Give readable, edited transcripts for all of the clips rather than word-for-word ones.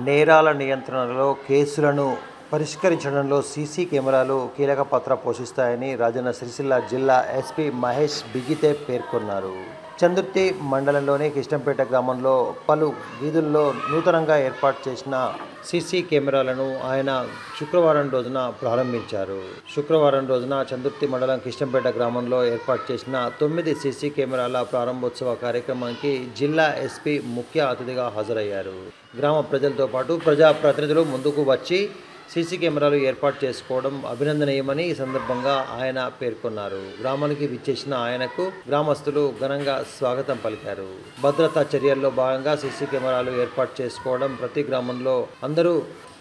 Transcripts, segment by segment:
నేరాల నియంత్రణలో కేసులను పరిష్కరించడంలో సీసీ కెమెరాలు కీలక పాత్ర పోషిస్తాయని రాజన్న సిరిసిల్ల జిల్లా ఎస్పీ మహేష్ బిగితే పేర్కొన్నారు. చందుర్తి మండలంలోని కిష్టంపేట గ్రామంలో పలు వీధుల్లో నూతనంగా ఏర్పాటు చేసిన సీసీ కెమెరాలను ఆయన శుక్రవారం రోజున ప్రారంభించారు. శుక్రవారం రోజున చందుర్తి మండలం కిష్టంపేట గ్రామంలో ఏర్పాటు చేసిన 9 సీసీ కెమెరాల ప్రారంభోత్సవ కార్యక్రమానికి జిల్లా ఎస్పీ ముఖ్య అతిథిగా హాజరయ్యారు. గ్రామ ప్రజలతో పాటు ప్రజాప్రతినిధులు ముందుకు వచ్చి సీసీ కెమెరాలు ఏర్పాటు చేసుకోవడం అభినందనీయమని ఈ సందర్భంగా ఆయన పేర్కొన్నారు. గ్రామానికి విచ్చేసిన ఆయనకు గ్రామస్తులు ఘనంగా స్వాగతం పలికారు. భద్రతా చర్యల్లో భాగంగా సీసీ కెమెరాలు ఏర్పాటు చేసుకోవడం ప్రతి గ్రామంలో అందరూ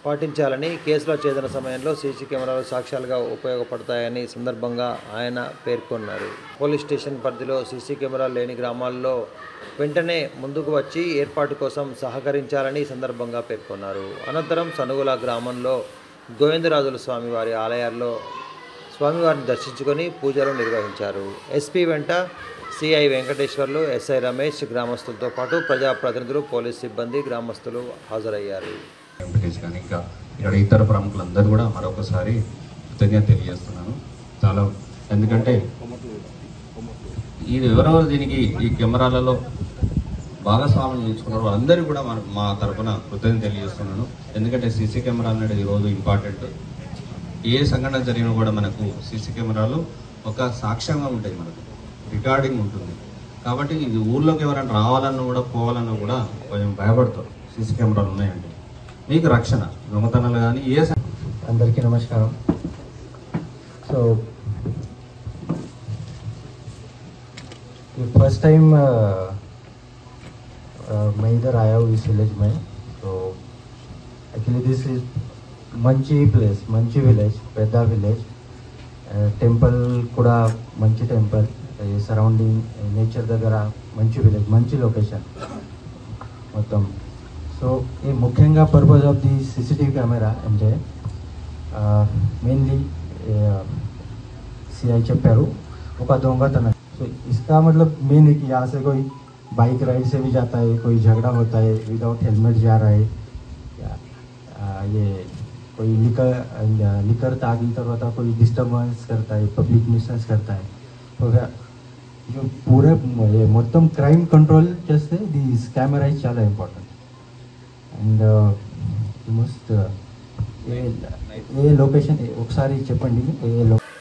పాటించాలని, కేసుల ఛేదన సమయంలో సీసీ కెమెరాలు సాక్ష్యాలుగా ఉపయోగపడతాయని సందర్భంగా ఆయన పేర్కొన్నారు. పోలీస్ స్టేషన్ పరిధిలో సీసీ కెమెరాలు లేని గ్రామాల్లో వెంటనే ముందుకు వచ్చి ఏర్పాటు కోసం సహకరించాలని సందర్భంగా పేర్కొన్నారు. అనంతరం సనుగుల గ్రామంలో గోవిందరాజుల స్వామివారి ఆలయాల్లో స్వామివారిని దర్శించుకొని పూజలు నిర్వహించారు. ఎస్పీ వెంట సిఐ వెంకటేశ్వర్లు, ఎస్ఐ రమేష్, గ్రామస్తులతో పాటు ప్రజాప్రతినిధులు, పోలీస్ సిబ్బంది, గ్రామస్తులు హాజరయ్యారు. కానీ ఇంకా ఇక్కడ ఇతర ప్రముఖులందరూ కూడా మరొకసారి కృతజ్ఞత తెలియజేస్తున్నాను. చాలా ఎందుకంటే ఇది ఎవరెవరు దీనికి ఈ కెమెరాలలో భాగస్వామ్యం చేసుకున్నారు అందరూ కూడా మా తరఫున కృతజ్ఞత తెలియజేస్తున్నాను. ఎందుకంటే సీసీ కెమెరా అనేది ఈరోజు ఇంపార్టెంట్. ఏ సంఘటన జరిగినా కూడా మనకు సీసీ కెమెరాలు ఒక సాక్ష్యంగా ఉంటాయి, మనకు రికార్డింగ్ ఉంటుంది. కాబట్టి ఇది ఊర్లోకి ఎవరైనా రావాలన్నా కూడా పోవాలన్నా కూడా కొంచెం భయపడతారు. సీసీ కెమెరాలు ఉన్నాయండి, మీకు రక్షణ, దొంగతనాలు కానీ ఏ. అందరికీ నమస్కారం. సో फर्स्ट टाइम मैं इधर आया हूँ इस विलेज में. तो एक्चुअली दिस इज मंची प्लेस, मंची विलेज, पेद्दा विलेज. टेंपल కూడా మంచి టెంపుల్, సరౌండింగ్ నేచర్ దగ్గర మంచి విలేజ్, మంచి లొకేషన్ మొత్తం. సో ఈ ముఖ్యంగా purpose of the CCTV camera అంటే మెయిన్లీ సిఐ చెప్పారు ఒక దొంగతనం. तो इसका मतलब मेन है कि यहाँ से कोई बाइक राइड से भी जाता है, कोई झगड़ा होता है, विदाउट हेलमेट जा रहा है, ये कोई लिकर तागी तरह कोई डिस्टर्बेंस करता है, पब्लिक न्यूसेंस करता है. तो जो पूरे ये మొత్తం క్రైమ్ కంట్రోల్ చేస్తే దిస్ కెమెరా ఇస్ చాలా important. And most A location ఒకసారి చెప్పండి.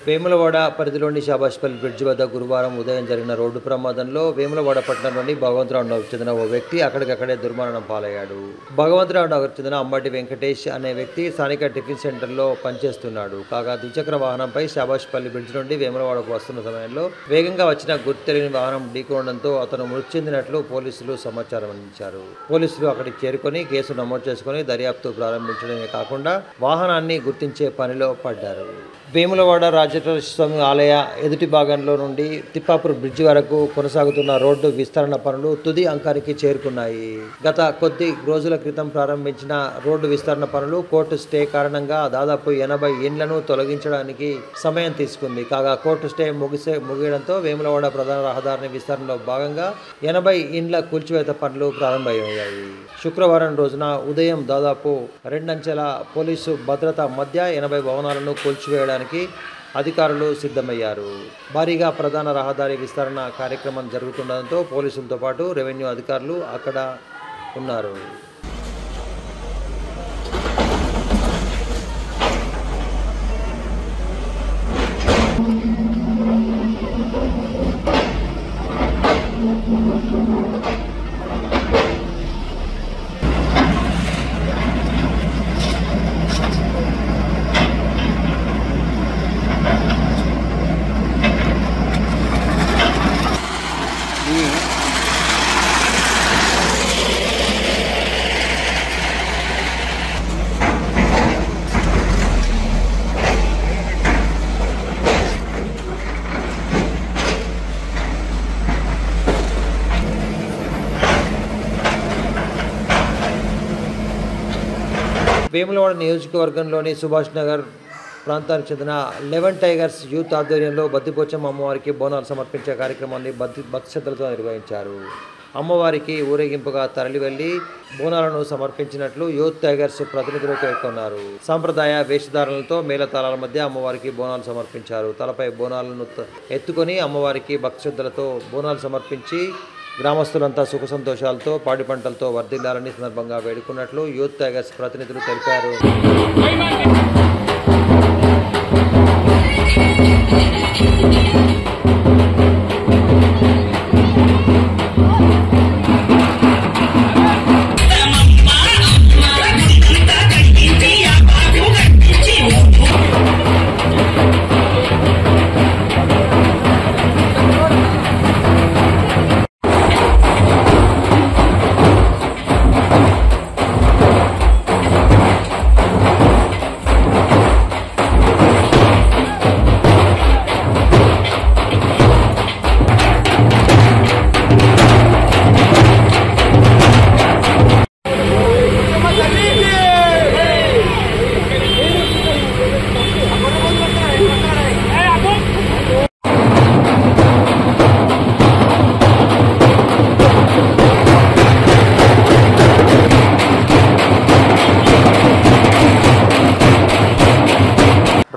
వేములవాడ పరిధిలోని షాబాష్పల్లి బ్రిడ్జ్ వద్ద గురువారం ఉదయం జరిగిన రోడ్డు ప్రమాదంలో వేములవాడ పట్టణంలోని భగవంతరావు నగర్కు చెందిన ఓ వ్యక్తి అక్కడికక్కడే దుర్మరణం పాలయ్యాడు. భగవంతరావు నగర్కు చెందిన అమ్మటి వెంకటేష్ అనే వ్యక్తి స్థానిక టిఫిన్ సెంటర్లో పనిచేస్తున్నాడు. కాగా ద్విచక్ర వాహనంపై షాబాష్పల్లి బ్రిడ్జ్ నుండి వేములవాడకు వస్తున్న సమయంలో వేగంగా వచ్చిన గుర్తు తెలియని వాహనం ఢీకొనడంతో అతను మృతి చెందినట్లు పోలీసులు సమాచారం అందించారు. పోలీసులు అక్కడికి చేరుకొని కేసు నమోదు చేసుకుని దర్యాప్తు ప్రారంభించడమే కాకుండా వాహనాన్ని గుర్తించే పనిలో పడ్డారు. వేములవాడ రాజేశ్వర స్వామి ఆలయ ఎదుటి భాగంలో నుండి తిప్పాపూర్ బ్రిడ్జి వరకు కొనసాగుతున్న రోడ్డు విస్తరణ పనులు తుది అంకానికి చేరుకున్నాయి. గత కొద్ది రోజుల క్రితం ప్రారంభించిన రోడ్డు విస్తరణ పనులు కోర్టు స్టే కారణంగా దాదాపు 80 ఇండ్లను తొలగించడానికి సమయం తీసుకుంది. కాగా కోర్టు స్టే ముగియడంతో వేములవాడ ప్రధాన రహదారి విస్తరణలో భాగంగా 80 ఇండ్ల కూల్చివేత పనులు ప్రారంభమయ్యాయి. శుక్రవారం రోజున ఉదయం దాదాపు 2 అంచెల పోలీసు భద్రత మధ్య 80 భవనాలను కూల్చివేయడానికి అధికారులు సిద్ధమయ్యారు. భారీగా ప్రధాన రహదారి విస్తరణ కార్యక్రమం జరుగుతుండడంతో పోలీసులతో పాటు రెవెన్యూ అధికారులు అక్కడ ఉన్నారు. వేములవాడ నియోజకవర్గంలోని సుభాష్ నగర్ ప్రాంతానికి చెందిన 11 టైగర్స్ యూత్ ఆధ్వర్యంలో బద్దిపోచమ్మ అమ్మవారికి బోనాలు సమర్పించే కార్యక్రమాన్ని భక్తి శ్రద్ధలతో నిర్వహించారు. అమ్మవారికి ఊరేగింపుగా తరలివెళ్లి బోనాలను సమర్పించినట్లు యూత్ టైగర్స్ ప్రతినిధులు పేర్కొన్నారు. సంప్రదాయ వేషధారణలతో మేళతాళాల మధ్య అమ్మవారికి బోనాలు సమర్పించారు. తలపై బోనాలను ఎత్తుకొని అమ్మవారికి భక్తిశ్రద్ధలతో బోనాలు సమర్పించి గ్రామస్తులంతా సుఖ సంతోషాలతో పాడి పంటలతో వర్ధిల్లాలని సందర్భంగా వేడుకున్నట్లు యూత్ టైగర్స్ ప్రతినిధులు తెలిపారు.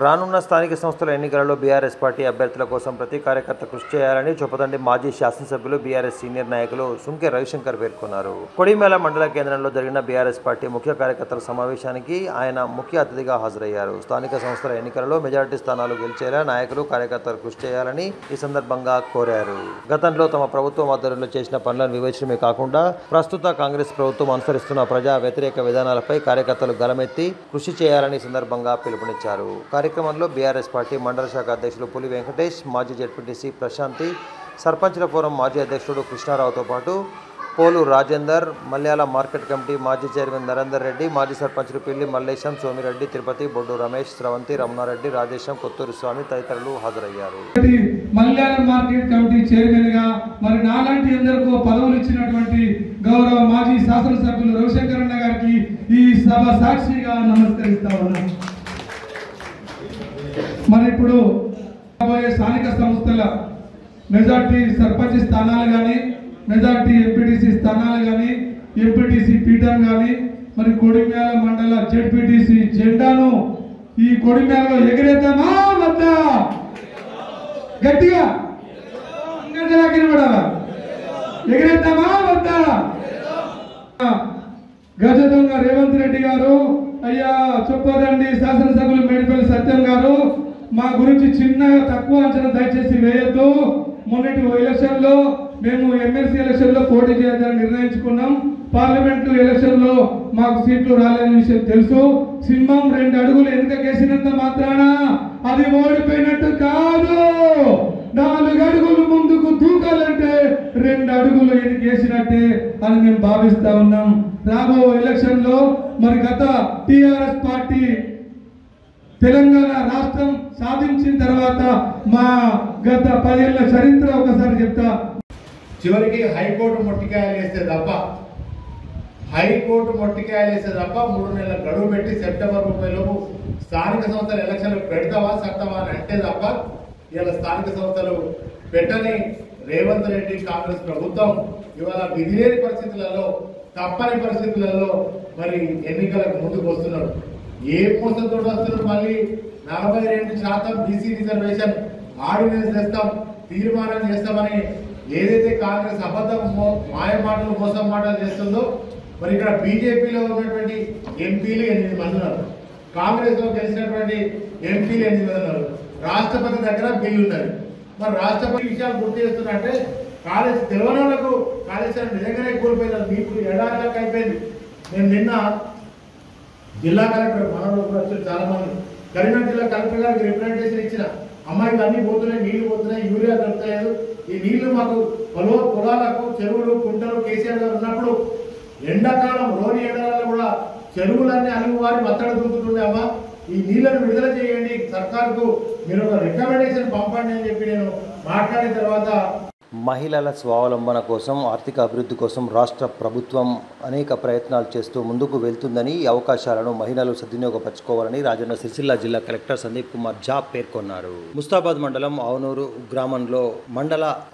రానున్న స్థానిక సంస్థల ఎన్నికలలో బీఆర్ఎస్ పార్టీ అభ్యర్థుల కోసం ప్రతి కార్యకర్త కృషి చేయాలని చొప్పదండి మాజీ శాసనసభ్యులు బీఆర్ఎస్ సీనియర్ నాయకులు సుంకె రవిశంకర్ పేర్కొన్నారు. కొడిమేల మండల కేంద్రంలో జరిగిన బీఆర్ఎస్ పార్టీ ముఖ్య కార్యకర్తల సమావేశానికి ఆయన ముఖ్య అతిథిగా హాజరయ్యారు. స్థానిక సంస్థల ఎన్నికలలో మెజారిటీ స్థానాలు గెలిచేలా నాయకులు కార్యకర్తలు కృషి చేయాలని ఈ సందర్భంగా కోరారు. గతంలో తమ ప్రభుత్వం ఆధ్వర్యంలో చేసిన పనులను వివరించడమే కాకుండా ప్రస్తుత కాంగ్రెస్ ప్రభుత్వం అనుసరిస్తున్న ప్రజా వ్యతిరేక విధానాలపై కార్యకర్తలు గలమెత్తి కృషి చేయాలని సందర్భంగా పిలుపునిచ్చారు. కార్యక్రమంలో బీఆర్ఎస్ పార్టీ మండల శాఖ అధ్యక్షులు పులి వెంకటేష్, మాజీ జెడ్పీటీసీ ప్రశాంతి, సర్పంచ్ల ఫోరం మాజీ అధ్యక్షుడు కృష్ణారావుతో పాటు పోలు రాజేందర్, మల్యాల మార్కెట్ కమిటీ మాజీ చైర్మన్ నరేందర్ రెడ్డి, మాజీ సర్పంచ్లు పిల్లి మల్లేశం, సోమిరెడ్డి, తిరుపతి, బొడ్డు రమేష్, స్రవంతి, రమణారెడ్డి, రాజేశం, కొత్తూరు స్వామి తదితరులు హాజరయ్యారు. మల్యాల మార్కెట్ కమిటీ చైర్మన్ గా మరి నాలాంటి ఎందరికో పదవులు ఇచ్చినటువంటి గౌరవ మాజీ శాసనసభ్యులు రవిశంకర్ అన్న గారికి ఈ సభ సాక్షిగా నమస్కరిస్తా ఉన్నాను. మరి ఇప్పుడు రాబోయే స్థానిక సంస్థల మెజార్టీ సర్పంచ్ స్థానాలు కానీ, మెజార్టీ ఎంపీటీసీ స్థానాలు కానీ, ఎంపీటీసీ పీఠం కానీ, మరి కొడిమేల మండల జెడ్పీటీసీ జెండాను ఈ కొడిమేలలో ఎగిరేద్దామా వద్దా? గట్టిగా ఎగిరేద్దామా వద్దా? గజ దొంగ రేవంత్ రెడ్డి గారు, అయ్యా చొప్పదండి శాసనసభ్యులు మేడిపల్లి సత్యం గారు, మా గురించి చిన్నగా తక్కువ అంచనా దయచేసి వేయొద్దు. మొన్నటి ఎలక్షన్ లో మేము ఎమ్మెల్సీ ఎలక్షన్ లో పోటీ చేయాలని నిర్ణయించుకున్నాం. పార్లమెంటు ఎలక్షన్ లో మాకు సీట్లు రాలేని విషయం తెలుసు. సింహం 2 అడుగులు వెనుకకేసినంత మాత్రాన అది ఓడిపోయినట్టు కాదు. 4 అడుగులు ముందుకు దూకాలంటే 2 అడుగులు వెనుకేసినట్టే అని మేము భావిస్తా ఉన్నాం. రాబో ఎలక్షన్ లో మరి గత టిఆర్ఎస్ పార్టీ తెలంగాణ రాష్ట్రం సాధించిన తర్వాత మా గత 10 ఏళ్ల చరిత్ర ఒకసారి చెప్తా. చివరికి హైకోర్టు మొట్టికాయలు వేస్తే తప్ప 3 నెలల గడువు పెట్టి సెప్టెంబర్ 30 లోపు స్థానిక సంస్థల ఎలక్షన్లు పెడతావా సత్తావా అని అంటే తప్ప ఇలా స్థానిక సంస్థలు పెట్టని రేవంత్ రెడ్డి కాంగ్రెస్ ప్రభుత్వం ఇవాళ విధిలేని పరిస్థితులలో, తప్పని పరిస్థితులలో మరి ఎన్నికలకు ముందుకు వస్తున్నారు. ఏ మోసంతో వస్తున్నారు? మళ్ళీ 42% బీసీ రిజర్వేషన్ ఆర్డినెన్స్ చేస్తాం, తీర్మానం చేస్తామని ఏదైతే కాంగ్రెస్ అబద్ధం మాయ మాటలు మోసం మాటలు చేస్తుందో, మరి ఇక్కడ బీజేపీలో ఉన్నటువంటి ఎంపీలు 8 మంది ఉన్నారు, కాంగ్రెస్ లో గెలిచినటువంటి ఎంపీలు 8 మంది ఉన్నారు, రాష్ట్రపతి దగ్గర బిల్లు ఉన్నది. మరి రాష్ట్రపతి విషయాలు గుర్తు చేస్తున్నట్టే కాలేజ్ తెలంగాణకు కాళేశ్వరం నిజంగానే కోల్పోయినారు. మీకు ఎడారిలోకి అయిపోయింది. నేను నిన్న జిల్లా కలెక్టర్ మనోడు చాలా మంది కరీంనగర్ జిల్లా కలెక్టర్ గారికి రిప్రజెంటేషన్ ఇచ్చిన, అమ్మాయికి అన్ని పోతున్నాయి, నీళ్లు పోతున్నాయి, యూరియా దొరుకుతలేదు, ఈ నీళ్లు మాకు పొలాలకు చెరువులు కుంటలు కేసీఆర్ గారు ఉన్నప్పుడు ఎండాకాలం రోని ఎండాకాలంలో కూడా చెరువులన్నీ అలుగువారి మత్తడి దూకుతుండే, అమ్మా ఈ నీళ్లను విడుదల చేయండి, సర్కారుకు మీరు ఒక రికమెండేషన్ పంపండి అని చెప్పి నేను మాట్లాడిన తర్వాత మహిళల స్వావలంబన కోసం, ఆర్థిక అభివృద్ధి కోసం రాష్ట్ర ప్రభుత్వం అనేక ప్రయత్నాలు చేస్తూ ముందుకు వెళ్తుందని, ఈ అవకాశాలను మహిళలు సద్వినియోగపరచుకోవాలని రాజన్న సిరిసిల్ల జిల్లా కలెక్టర్ సందీప్ కుమార్ ఝా పేర్కొన్నారు. ముస్తాబాద్ మండలం ఆవునూరు గ్రామంలో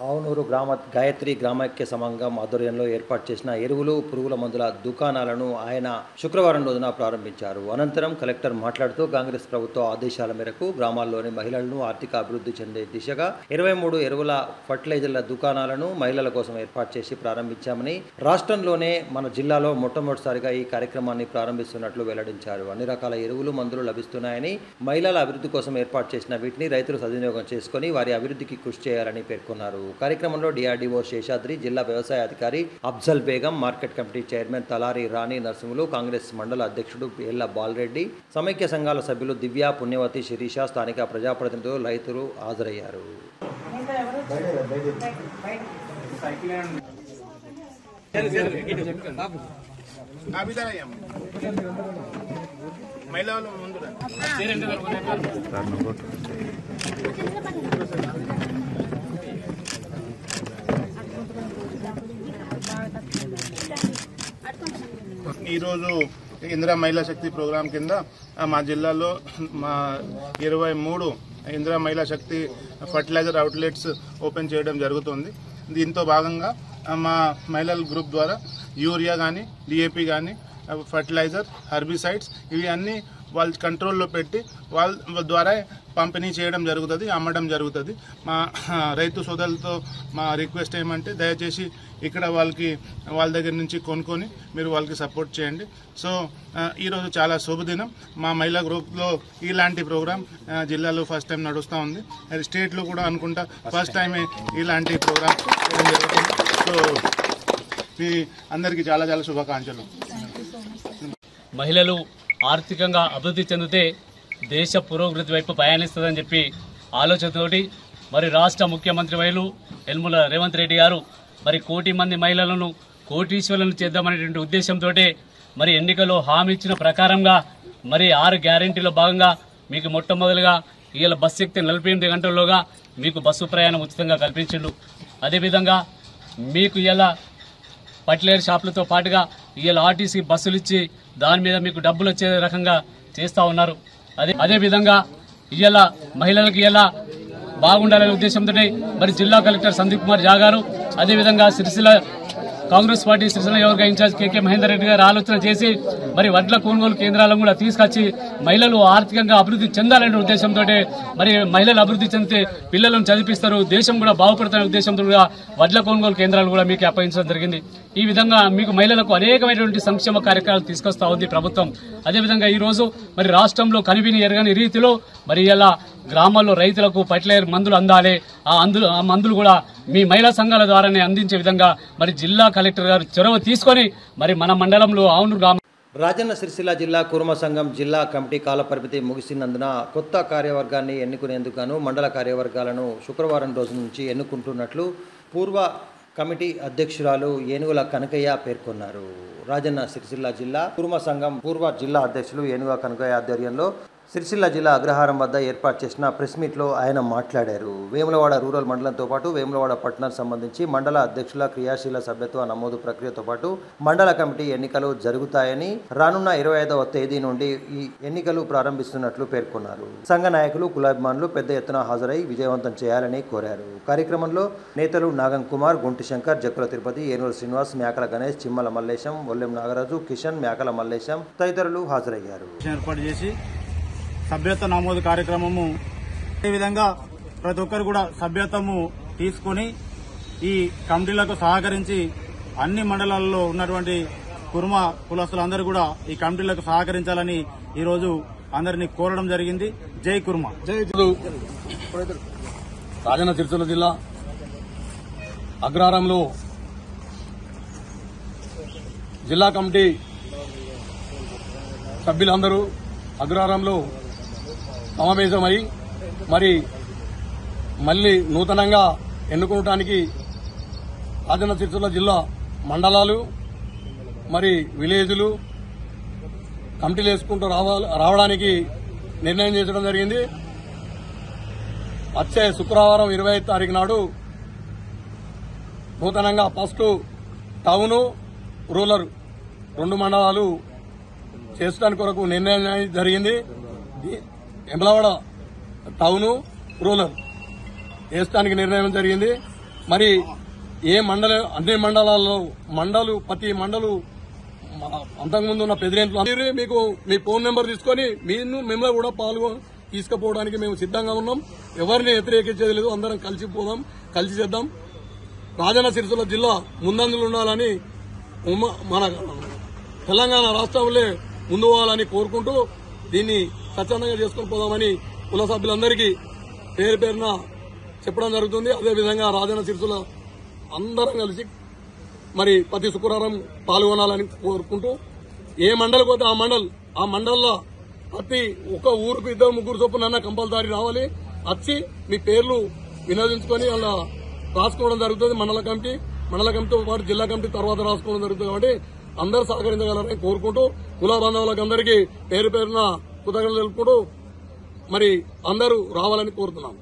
ఆవునూరు గ్రామ గాయత్రి గ్రామైక్య సమాగం ఆధ్వర్యంలో ఏర్పాటు చేసిన ఎరువులు, పురుగుల మందుల దుకాణాలను ఆయన శుక్రవారం రోజున ప్రారంభించారు. అనంతరం కలెక్టర్ మాట్లాడుతూ కాంగ్రెస్ ప్రభుత్వ ఆదేశాల మేరకు గ్రామాల్లోని మహిళలను ఆర్థిక అభివృద్ధి చెందే దిశగా 23 ఎరువుల ఫర్టిలైజర్ల దుకాణాలను మహిళల కోసం ఏర్పాటు చేసి ప్రారంభించామని, రాష్ట్రంలోనే మన జిల్లాలో మొట్టమొదటిసారిగా ఈ కార్యక్రమాన్ని ప్రారంభిస్తున్నట్లు వెల్లడించారు. అన్ని రకాల ఎరువులు, మందులు లభిస్తున్నాయని, మహిళల అభివృద్ధి కోసం ఏర్పాటు చేసిన వీటిని రైతులు సద్వినియోగం చేసుకుని వారి అభివృద్ధికి కృషి చేయాలని పేర్కొన్నారు. కార్యక్రమంలో డిఆర్డీఓ శేషాద్రి, జిల్లా వ్యవసాయ అధికారి Afzal Begum, market committee chairman Talari Rani Narasimhulu, Congress మండల అధ్యక్షుడు ఎల్ల బాలరెడ్డి, సమైక్య సంఘాల సభ్యులు దివ్య, పుణ్యవతి, శిరీష, స్థానిక ప్రజాప్రతినిధులు, రైతులు హాజరయ్యారు. ఈరోజు ఇందిరా మహిళా శక్తి ప్రోగ్రాం కింద మా జిల్లాలో 23 ఇందిరా మహిళా శక్తి ఫర్టిలైజర్ అవుట్లెట్స్ ఓపెన్ చేయడం జరుగుతుంది. దీంతో భాగంగా మా మహిళల గ్రూప్ ద్వారా యూరియా కానీ, డిఏపి కానీ, ఫర్టిలైజర్, హెర్బిసైడ్స్ ఇవి అన్నీ వాళ్ళ కంట్రోల్లో పెట్టి వాళ్ళ ద్వారా పంపిణీ చేయడం జరుగుతుంది, అమ్మడం జరుగుతుంది. మా రైతు సోదరులతో మా రిక్వెస్ట్ ఏమంటే దయచేసి ఇక్కడ వాళ్ళ దగ్గర నుంచి కొనుక్కొని మీరు వాళ్ళకి సపోర్ట్ చేయండి. సో ఈరోజు చాలా శుభదినం. మా మహిళా గ్రూప్లో ఇలాంటి ప్రోగ్రామ్ జిల్లాలో ఫస్ట్ టైం నడుస్తూ ఉంది. అది స్టేట్లో కూడా అనుకుంటా ఫస్ట్ టైమే ఇలాంటి ప్రోగ్రామ్ చేయడం జరుగుతుంది. సో మీ అందరికీ చాలా చాలా శుభాకాంక్షలు. మహిళలు ఆర్థికంగా అభివృద్ధి చెందితే దేశ పురోగతి వైపు ప్రయాణిస్తుందని చెప్పి ఆలోచనతోటి మరి రాష్ట్ర ముఖ్యమంత్రి వైలు యనమల రేవంత్ రెడ్డి గారు మరి 1 కోటి మంది మహిళలను కోటీశ్వరులను చేద్దామనేటువంటి ఉద్దేశంతో మరి ఎన్నికల్లో హామీ ఇచ్చిన ప్రకారంగా మరి 6 గ్యారెంటీలో భాగంగా మీకు మొట్టమొదలుగా ఇవాళ బస్సు ఎక్కితే 48 గంటల్లోగా మీకు బస్సు ప్రయాణం ఉచితంగా కల్పించిండు. అదేవిధంగా మీకు ఇలా ఫర్టిలైజర్ షాపులతో పాటుగా ఇవాళ ఆర్టీసీ బస్సులు ఇచ్చి దాని మీద మీకు డబ్బులు వచ్చే రకంగా చేస్తూ ఉన్నారు. అదేవిధంగా ఇవాళ మహిళలకు ఇలా బాగుండాలనే ఉద్దేశంతో మరి జిల్లా కలెక్టర్ సందీప్ కుమార్ ఝా గారు, అదేవిధంగా సిరిసిల్ల కాంగ్రెస్ పార్టీ సిరిసిల్ల నియోజకవర్గ ఇన్ఛార్జ్ కేకే మహేందర్ రెడ్డి గారు ఆలోచన చేసి మరి వడ్ల కొనుగోలు కేంద్రాలను కూడా తీసుకొచ్చి మహిళలు ఆర్థికంగా అభివృద్ధి చెందాలనే ఉద్దేశంతో మరి మహిళలు అభివృద్ధి చెందితే పిల్లలను చదివిస్తారు, దేశం కూడా బాగుపడుతున్న ఉద్దేశంతో వడ్ల కొనుగోలు కేంద్రాలు కూడా మీకు అప్పగించడం జరిగింది. ఈ విధంగా మీకు మహిళలకు అనేకమైనటువంటి సంక్షేమ కార్యక్రమాలు తీసుకొస్తా ఉంది ప్రభుత్వం. అదేవిధంగా ఈ రోజు మరి రాష్ట్రంలో కనివిని ఎరగని రీతిలో మరి ఇలా గ్రామాల్లో రైతులకు ఫర్టిలైజర్ మందులు అందాలి, ఆ మందులు కూడా మీ మహిళా సంఘాల ద్వారానే అందించే విధంగా మరి జిల్లా కలెక్టర్ గారు చొరవ తీసుకొని మరి మన మండలంలో ఆవునూరు గ్రామం రాజన్న సిరిసిల్ల జిల్లా కుర్మ సంఘం జిల్లా కమిటీ కాలపరిమితి ముగిసినందున కొత్త కార్యవర్గాన్ని ఎన్నుకునేందుకు మండల కార్యవర్గాలను శుక్రవారం రోజు నుంచి ఎన్నుకుంటున్నట్లు పూర్వ కమిటీ అధ్యక్షురాలు ఏనుగుల కనకయ్య పేర్కొన్నారు. రాజన్న సిరిసిల్ల జిల్లా కుర్మ సంఘం పూర్వ జిల్లా అధ్యక్షులు ఏనుగుల కనకయ్య ఆధ్వర్యంలో సిరిసిల్ల జిల్లా అగ్రహారం వద్ద ఏర్పాటు చేసిన ప్రెస్ మీట్లో ఆయన మాట్లాడారు. వేములవాడ రూరల్ మండలంతో పాటు వేములవాడ పట్టణానికి సంబంధించి మండల అధ్యక్షుల క్రియాశీల సభ్యత్వ నమోదు ప్రక్రియతో పాటు మండల కమిటీ ఎన్నికలు జరుగుతాయని, రానున్న 25వ తేదీ నుండి ఈ ఎన్నికలు ప్రారంభిస్తున్నట్లు పేర్కొన్నారు. సంఘ నాయకులు, కులాభిమానులు పెద్ద ఎత్తున హాజరై విజయవంతం చేయాలని కోరారు. కార్యక్రమంలో నేతలు నాగం కుమార్, గుంటి శంకర్, జక్కుల తిరుపతి, ఏనుగుల శ్రీనివాస్, మేకల గణేష్, చిమ్మల మల్లేశం, ఒల్లెం నాగరాజు, కిషన్, మేకల మల్లేశం తదితరులు హాజరయ్యారు. సభ్యత్వ నమోదు కార్యక్రమము అదేవిధంగా ప్రతి ఒక్కరు కూడా సభ్యత్వము తీసుకుని ఈ కమిటీలకు సహకరించి అన్ని మండలాల్లో ఉన్నటువంటి కుర్మ కులస్తులందరూ కూడా ఈ కమిటీలకు సహకరించాలని ఈరోజు అందరినీ కోరడం జరిగింది. జై కుర్మ. రాజన్న సిరిసిల్ల జిల్లా అగ్రహారంలో జిల్లా కమిటీ సభ్యులందరూ అగ్రహారంలో సమావేశమై మరి మళ్లీ నూతనంగా ఎన్నుకోవడానికి రాజన్న సిరిసిల్ల జిల్లా మండలాలు మరి విలేజ్లు కమిటీలు వేసుకుంటూ రావడానికి నిర్ణయం చేసడం జరిగింది. వచ్చే శుక్రవారం 25వ తారీఖు నాడు నూతనంగా ఫస్ట్ టౌను రూరల్ 2 మండలాలు చేసడానికి కొరకు నిర్ణయం జరిగింది. ఎమ్లవాడ టౌను రూరల్ వేయడానికి నిర్ణయం జరిగింది. మరి అన్ని మండలాల్లో ప్రతి మండలు అంతకుముందు ఉన్న ప్రెసిడెంట్లు మీకు మీ ఫోన్ నెంబర్ తీసుకొని మిమ్మల్ని కూడా తీసుకుపోవడానికి మేము సిద్ధంగా ఉన్నాం. ఎవరిని వ్యతిరేకించేది లేదు. అందరం కలిసి చేద్దాం. రాజన్న సిరిసిల్ల జిల్లా ముందంజలు ఉండాలని మన తెలంగాణ రాష్ట్రంలో ముందు పోవాలని కోరుకుంటూ దీన్ని స్వచ్ఛందంగా చేసుకుని పోదామని కుల సభ్యులందరికీ పేరున చెప్పడం జరుగుతుంది. అదేవిధంగా రాజన్న సిరిసిల్ల అందరం కలిసి మరి ప్రతి శుక్రవారం పాల్గొనాలని కోరుకుంటూ ఏ మండలికి పోతే ఆ మండల్లో ప్రతి ఒక్క ఊరికి 2-3 చొప్పున కంపల్సరీ రావాలి. వచ్చి మీ పేర్లు వినోదించుకొని అలా రాసుకోవడం జరుగుతుంది. మండల కమిటీతో పాటు జిల్లా కమిటీ తర్వాత రాసుకోవడం జరుగుతుంది. కాబట్టి అందరూ సహకరించగలరని కోరుకుంటూ కుల బాంధవులకు అందరికీ పేరున కృతజ్ఞతలు తెలుపుకుంటూ మరి అందరూ రావాలని కోరుతున్నాం.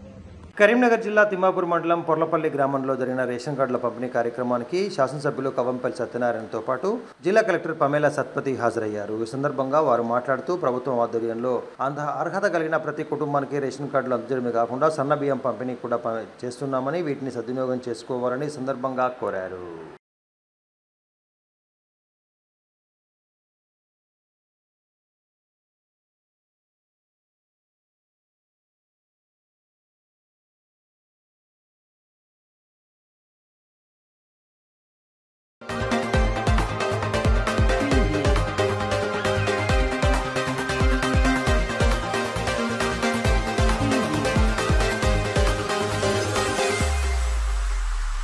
కరీంనగర్ జిల్లా తిమ్మాపూర్ మండలం పొర్లపల్లి గ్రామంలో జరిగిన రేషన్ కార్డుల పంపిణీ కార్యక్రమానికి శాసనసభ్యులు కవంపల్లి సత్యనారాయణతో పాటు జిల్లా కలెక్టర్ పమేలా సత్పతి హాజరయ్యారు. ఈ సందర్భంగా వారు మాట్లాడుతూ ప్రభుత్వం ఆధ్వర్యంలో అర్హత కలిగిన ప్రతి కుటుంబానికి రేషన్ కార్డులు అందజేయడమే కాకుండా సన్న బియ్యం పంపిణీ కూడా చేస్తున్నామని వీటిని సద్వినియోగం చేసుకోవాలని సందర్భంగా కోరారు.